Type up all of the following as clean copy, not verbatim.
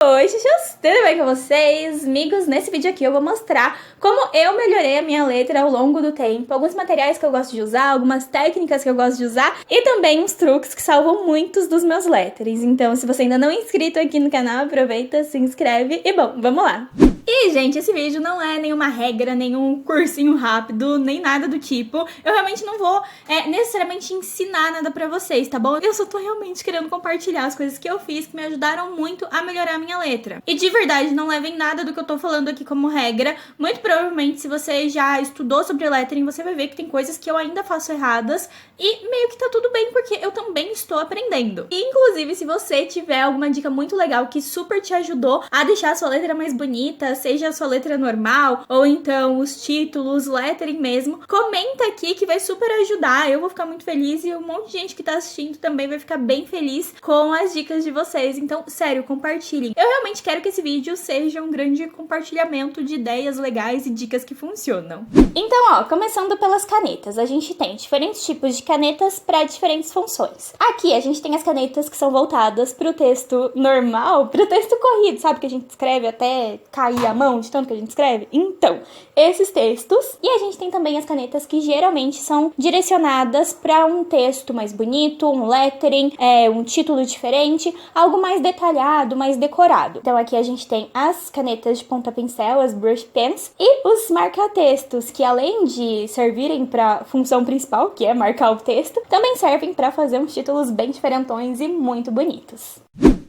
Oi, chuchus! Tudo bem com vocês? Amigos, nesse vídeo aqui eu vou mostrar como eu melhorei a minha letra ao longo do tempo, alguns materiais que eu gosto de usar, algumas técnicas que eu gosto de usar e também uns truques que salvam muitos dos meus letterings. Então, se você ainda não é inscrito aqui no canal, aproveita, se inscreve e bom, vamos lá! E, gente, esse vídeo não é nenhuma regra, nenhum cursinho rápido, nem nada do tipo. Eu realmente não vou necessariamente ensinar nada pra vocês, tá bom? Eu só tô realmente querendo compartilhar as coisas que eu fiz que me ajudaram muito a melhorar a minha letra. E de verdade, não levem nada do que eu tô falando aqui como regra. Muito provavelmente, se você já estudou sobre lettering, você vai ver que tem coisas que eu ainda faço erradas e meio que tá tudo bem, porque eu também estou aprendendo. E, inclusive, se você tiver alguma dica muito legal que super te ajudou a deixar a sua letra mais bonita, seja a sua letra normal, ou então os títulos, lettering mesmo, comenta aqui que vai super ajudar, eu vou ficar muito feliz e um monte de gente que tá assistindo também vai ficar bem feliz com as dicas de vocês, então, sério, compartilhem. Eu realmente quero que esse vídeo seja um grande compartilhamento de ideias legais e dicas que funcionam. Então, ó, começando pelas canetas, a gente tem diferentes tipos de canetas para diferentes funções. Aqui a gente tem as canetas que são voltadas pro texto normal, pro texto corrido, sabe, que a gente escreve até cair a mão de tanto que a gente escreve? Então, esses textos. E a gente tem também as canetas que geralmente são direcionadas para um texto mais bonito, um lettering, um título diferente, algo mais detalhado, mais decorado. Então aqui a gente tem as canetas de ponta pincel, as brush pens, e os marca-textos, que além de servirem para função principal, que é marcar o texto, também servem para fazer uns títulos bem diferentões e muito bonitos.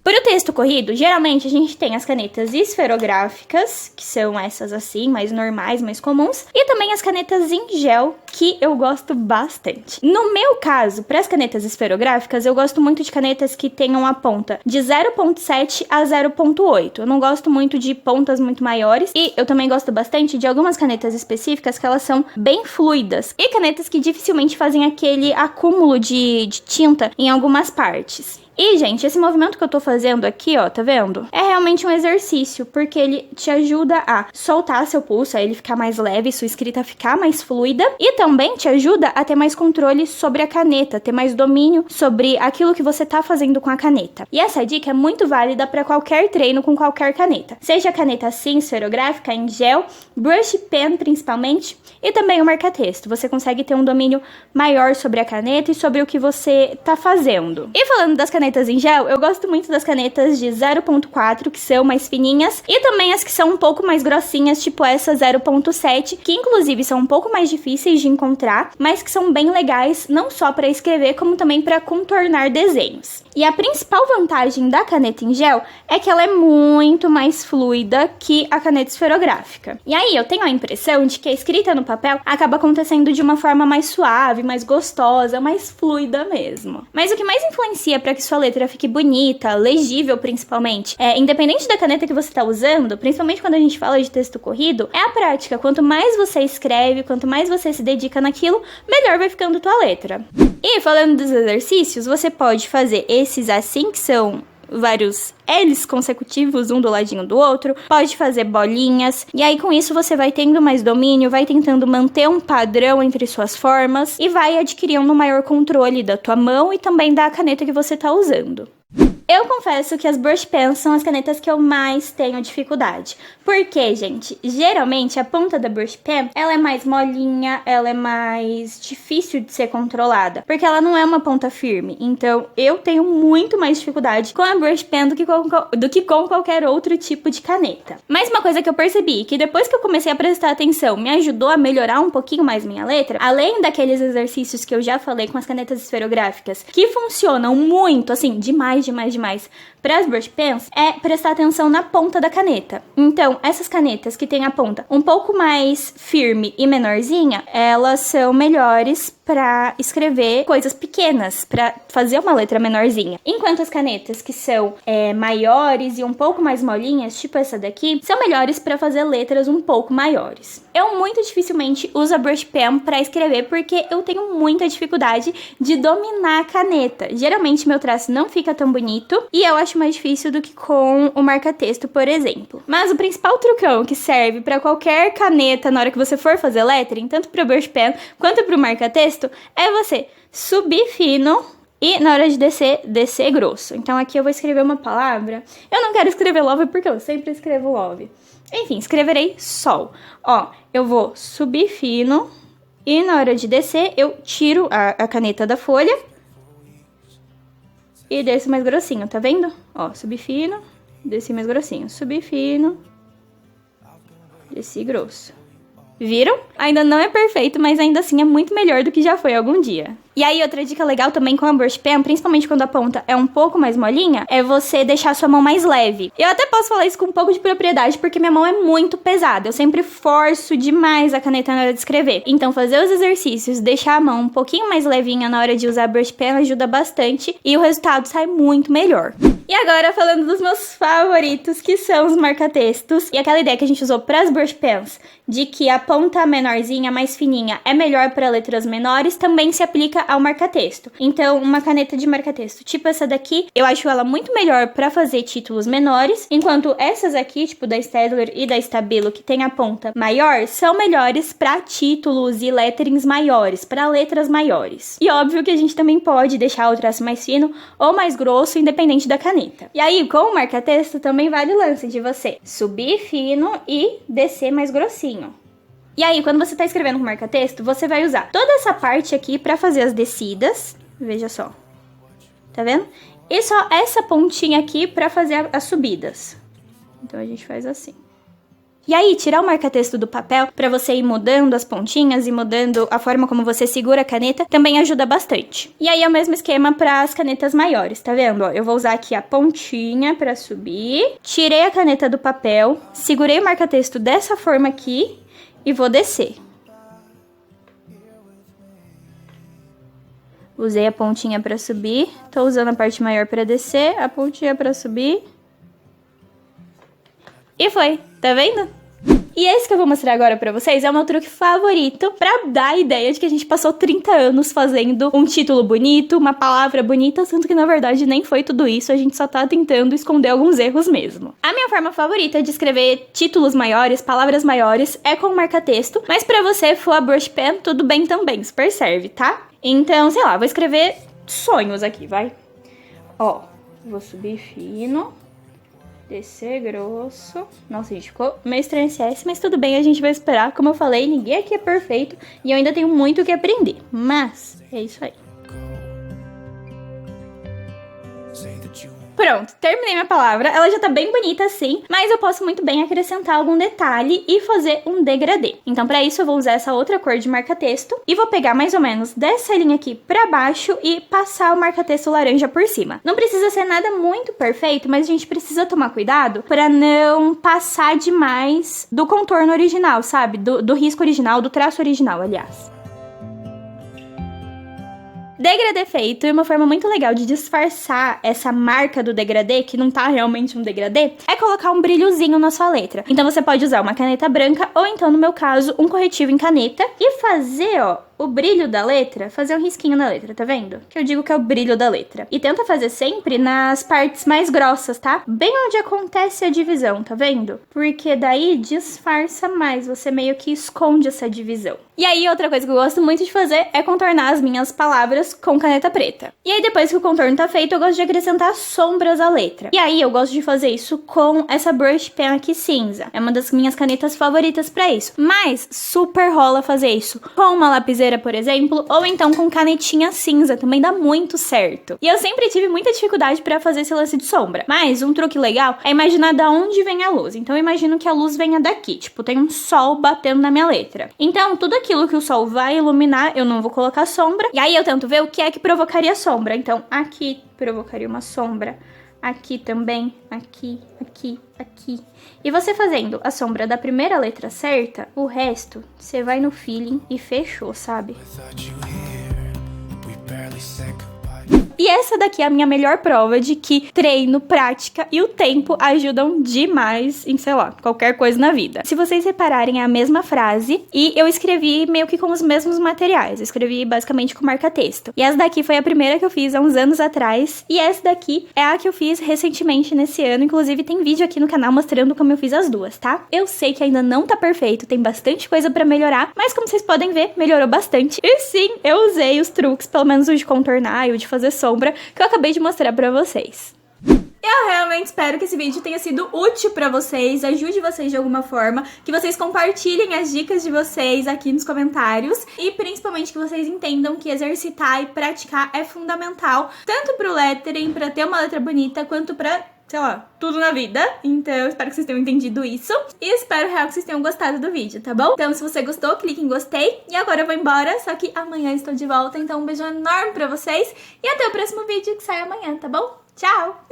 Para o texto corrido, geralmente a gente tem as canetas esferográficas, que são essas assim, mais normais, mais comuns, e também as canetas em gel, que eu gosto bastante. No meu caso, para as canetas esferográficas, eu gosto muito de canetas que tenham a ponta de 0.7 a 0.8. Eu não gosto muito de pontas muito maiores, e eu também gosto bastante de algumas canetas específicas que elas são bem fluidas, e canetas que dificilmente fazem aquele acúmulo de tinta em algumas partes. E, gente, esse movimento que eu tô fazendo aqui, ó, tá vendo? É realmente um exercício, porque ele te ajuda a soltar seu pulso, a ele ficar mais leve, sua escrita ficar mais fluida, e também te ajuda a ter mais controle sobre a caneta, ter mais domínio sobre aquilo que você tá fazendo com a caneta. E essa dica é muito válida para qualquer treino com qualquer caneta. Seja caneta assim, esferográfica, em gel, brush pen principalmente, e também o marca-texto. Você consegue ter um domínio maior sobre a caneta e sobre o que você tá fazendo. E falando das canetas em gel, eu gosto muito das canetas de 0.4, que são mais fininhas, e também as que são um pouco mais grossinhas, tipo essa 0.7, que inclusive são um pouco mais difíceis de encontrar, mas que são bem legais, não só para escrever, como também para contornar desenhos. E a principal vantagem da caneta em gel é que ela é muito mais fluida que a caneta esferográfica. E aí eu tenho a impressão de que a escrita no papel acaba acontecendo de uma forma mais suave, mais gostosa, mais fluida mesmo. Mas o que mais influencia para que sua letra fique bonita, legível principalmente, independente da caneta que você está usando, principalmente quando a gente fala de texto corrido, é a prática. Quanto mais você escreve, quanto mais você se dedica naquilo, melhor vai ficando tua letra. E falando dos exercícios, você pode fazer esses assim, que são vários L's consecutivos, um do ladinho do outro, pode fazer bolinhas, e aí com isso você vai tendo mais domínio, vai tentando manter um padrão entre suas formas e vai adquirindo um maior controle da tua mão e também da caneta que você tá usando. Eu confesso que as brush pens são as canetas que eu mais tenho dificuldade. Porque, gente, geralmente a ponta da brush pen, ela é mais molinha, ela é mais difícil de ser controlada, porque ela não é uma ponta firme. Então, eu tenho muito mais dificuldade com a brush pen do que com qualquer outro tipo de caneta. Mas uma coisa que eu percebi, que depois que eu comecei a prestar atenção, me ajudou a melhorar um pouquinho mais minha letra, além daqueles exercícios que eu já falei com as canetas esferográficas, que funcionam muito, assim, demais, para as brush pens, é prestar atenção na ponta da caneta. Então, essas canetas que têm a ponta um pouco mais firme e menorzinha, elas são melhores para escrever coisas pequenas, para fazer uma letra menorzinha. Enquanto as canetas que são maiores e um pouco mais molinhas, tipo essa daqui, são melhores para fazer letras um pouco maiores. Eu muito dificilmente uso a brush pen para escrever porque eu tenho muita dificuldade de dominar a caneta. Geralmente meu traço não fica tão bonito e eu acho mais difícil do que com o marca-texto, por exemplo. Mas o principal trucão que serve para qualquer caneta na hora que você for fazer lettering, tanto para o brush pen quanto para o marca-texto, é você subir fino E na hora de descer, descer grosso. Então aqui eu vou escrever uma palavra. Eu não quero escrever love porque eu sempre escrevo love. Enfim, escreverei sol. Ó, eu vou subir fino e na hora de descer eu tiro a caneta da folha e desço mais grossinho, tá vendo? Ó, subi fino, desci mais grossinho. Subi fino, desci grosso. Viram? Ainda não é perfeito, mas ainda assim é muito melhor do que já foi algum dia. E aí, outra dica legal também com a brush pen, principalmente quando a ponta é um pouco mais molinha, é você deixar a sua mão mais leve. Eu até posso falar isso com um pouco de propriedade, porque minha mão é muito pesada. Eu sempre forço demais a caneta na hora de escrever. Então, fazer os exercícios, deixar a mão um pouquinho mais levinha na hora de usar a brush pen ajuda bastante e o resultado sai muito melhor. E agora, falando dos meus favoritos, que são os marca-textos. E aquela ideia que a gente usou para as brush pens, de que a ponta menorzinha, mais fininha, é melhor para letras menores, também se aplica ao marca-texto. Então, uma caneta de marca-texto tipo essa daqui, eu acho ela muito melhor para fazer títulos menores, enquanto essas aqui, tipo da Staedtler e da Stabilo, que tem a ponta maior, são melhores para títulos e letterings maiores, para letras maiores. E óbvio que a gente também pode deixar o traço mais fino ou mais grosso, independente da caneta. E aí, com o marca-texto, também vale o lance de você subir fino e descer mais grossinho. E aí, quando você tá escrevendo com marca-texto, você vai usar toda essa parte aqui pra fazer as descidas. Veja só. Tá vendo? E só essa pontinha aqui pra fazer as subidas. Então, a gente faz assim. E aí, tirar o marca-texto do papel pra você ir mudando as pontinhas e mudando a forma como você segura a caneta também ajuda bastante. E aí, é o mesmo esquema para as canetas maiores, tá vendo? Ó, eu vou usar aqui a pontinha pra subir. Tirei a caneta do papel, segurei o marca-texto dessa forma aqui e vou descer. Usei a pontinha pra subir, tô usando a parte maior pra descer, a pontinha pra subir. E foi, tá vendo? E esse que eu vou mostrar agora pra vocês é o meu truque favorito pra dar a ideia de que a gente passou 30 anos fazendo um título bonito, uma palavra bonita, sendo que na verdade nem foi tudo isso, a gente só tá tentando esconder alguns erros mesmo. A minha forma favorita de escrever títulos maiores, palavras maiores, é com marca-texto, mas pra você for a brush pen, tudo bem também, super serve, tá? Então, sei lá, vou escrever sonhos aqui, vai? Ó, vou subir fino, descer grosso. Nossa, gente, ficou meio estranho esse S, mas tudo bem, a gente vai esperar. Como eu falei, ninguém aqui é perfeito e eu ainda tenho muito o que aprender. Mas, é isso aí. Pronto, terminei minha palavra. Ela já tá bem bonita assim, mas eu posso muito bem acrescentar algum detalhe e fazer um degradê. Então, pra isso, eu vou usar essa outra cor de marca-texto e vou pegar mais ou menos dessa linha aqui pra baixo e passar o marca-texto laranja por cima. Não precisa ser nada muito perfeito, mas a gente precisa tomar cuidado pra não passar demais do contorno original, sabe? Do risco original, do traço original, aliás. Degradê feito, e uma forma muito legal de disfarçar essa marca do degradê, que não tá realmente um degradê, é colocar um brilhozinho na sua letra. Então você pode usar uma caneta branca, ou então, no meu caso, um corretivo em caneta, e fazer, ó, o brilho da letra, fazer um risquinho na letra, tá vendo? Que eu digo que é o brilho da letra. E tenta fazer sempre nas partes mais grossas, tá? Bem onde acontece a divisão, tá vendo? Porque daí disfarça mais, você meio que esconde essa divisão. E aí, outra coisa que eu gosto muito de fazer é contornar as minhas palavras com caneta preta. E aí, depois que o contorno tá feito, eu gosto de acrescentar sombras à letra. E aí, eu gosto de fazer isso com essa brush pen aqui cinza. É uma das minhas canetas favoritas pra isso. Mas super rola fazer isso com uma lapiseira, por exemplo, ou então com canetinha cinza, também dá muito certo. E eu sempre tive muita dificuldade pra fazer esse lance de sombra, mas um truque legal é imaginar da onde vem a luz. Então eu imagino que a luz venha daqui, tipo, tem um sol batendo na minha letra. Então tudo aquilo que o sol vai iluminar, eu não vou colocar sombra, e aí eu tento ver o que é que provocaria sombra. Então aqui provocaria uma sombra, aqui também, aqui, aqui, aqui. E você fazendo a sombra da primeira letra certa, o resto, você vai no feeling e fechou, sabe? E essa daqui é a minha melhor prova de que treino, prática e o tempo ajudam demais em, sei lá, qualquer coisa na vida. Se vocês repararem, é a mesma frase e eu escrevi meio que com os mesmos materiais. Eu escrevi basicamente com marca-texto. E essa daqui foi a primeira que eu fiz há uns anos atrás. E essa daqui é a que eu fiz recentemente nesse ano. Inclusive, tem vídeo aqui no canal mostrando como eu fiz as duas, tá? Eu sei que ainda não tá perfeito, tem bastante coisa pra melhorar, mas como vocês podem ver, melhorou bastante. E sim, eu usei os truques, pelo menos o de contornar e o de fazer sombra, sombra que eu acabei de mostrar pra vocês. Eu realmente espero que esse vídeo tenha sido útil pra vocês, ajude vocês de alguma forma, que vocês compartilhem as dicas de vocês aqui nos comentários e principalmente que vocês entendam que exercitar e praticar é fundamental, tanto pro lettering, pra ter uma letra bonita, quanto pra, sei lá, tudo na vida. Então eu espero que vocês tenham entendido isso e espero real que vocês tenham gostado do vídeo, tá bom? Então se você gostou, clique em gostei e agora eu vou embora, só que amanhã estou de volta, então um beijo enorme pra vocês e até o próximo vídeo que sai amanhã, tá bom? Tchau!